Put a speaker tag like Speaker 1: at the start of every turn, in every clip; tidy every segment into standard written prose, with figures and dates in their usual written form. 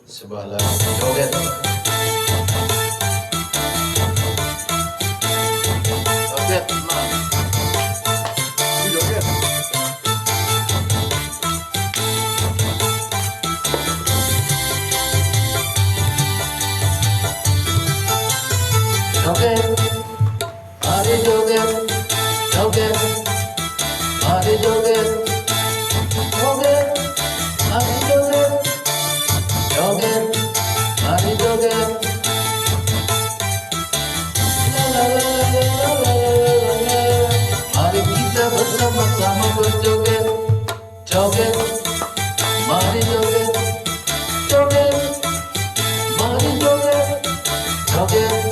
Speaker 1: sebuah lagu joget. Joget, Mam.
Speaker 2: Joget.
Speaker 1: Joget, mari joget, joget, mari joget, joget, mari joget, joget, mari joget. La la la la la la la la. Mari kita bersama-sama berjoget, joget, mari joget, joget, mari joget, joget.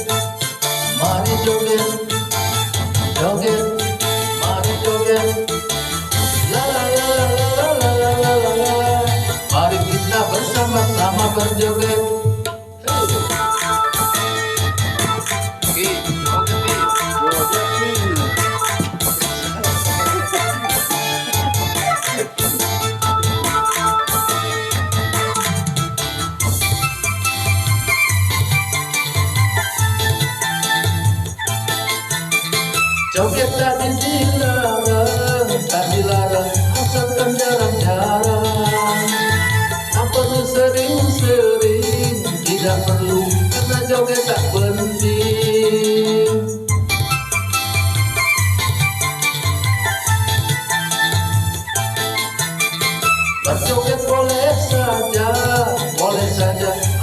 Speaker 1: Mari joget, joget, mari joget. La la la la la la la la la. Mari kita bersama-sama berjoget. Hey. Joget nih.
Speaker 2: Joget nih.
Speaker 1: Joget tak dilarang, asalkan jarang-jarang. Tak perlu sering-sering, tidak perlu karena joget tak penting. Berjoget boleh saja,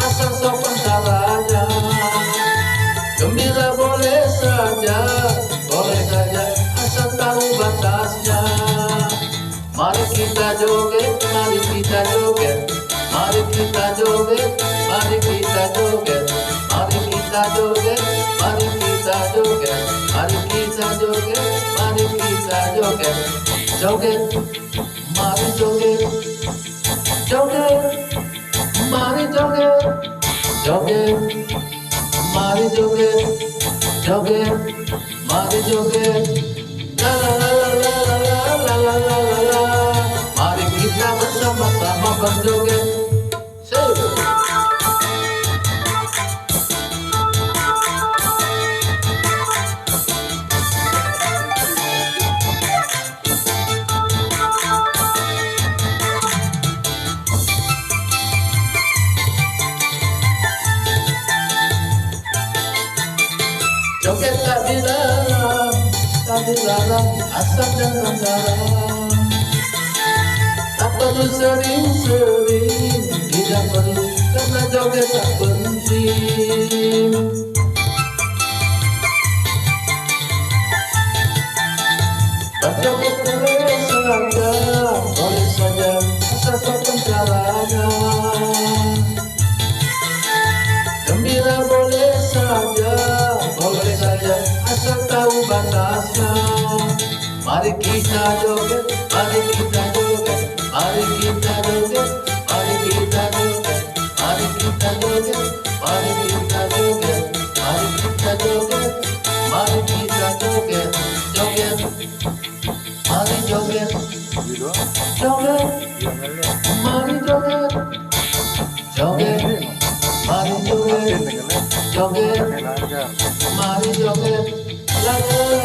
Speaker 1: asal sopan caranya. Gembira boleh saja, asal tahu batasnya. Mari kita joget, mari kita joget, mari kita joget, mari kita joget, mari kita joget, mari kita joget, mari kita joget, mari kita joget, joget, mari joget, joget, mari joget, joget, mari joget, joget, mari joget. La la la la la la la la la la. Mari kita bersama-sama berjoget. Joget tak dilarang, asal jarang-jarang. Tak perlu sering-sering, tidak perlu karena joget tak penting. Berjoget boleh saja, asal sopan caranya. Gembira boleh saja, asal tahu batasnya. Mari kita joget, mari kita joget, mari kita joget, mari kita joget, mari kita joget, mari kita joget, mari kita joget, mari kita joget, joget, mari joget,
Speaker 2: Gitu.
Speaker 1: joget,
Speaker 2: Iya, ngelek.
Speaker 1: mari joget, joget, mari joget, joget,
Speaker 2: Pakai lancar.
Speaker 1: mari joget. La la la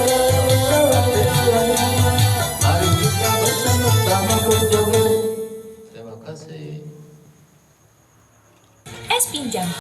Speaker 1: la la la la. Mari kita bersama-sama berjoget. Terima kasih.
Speaker 3: Es Pinjam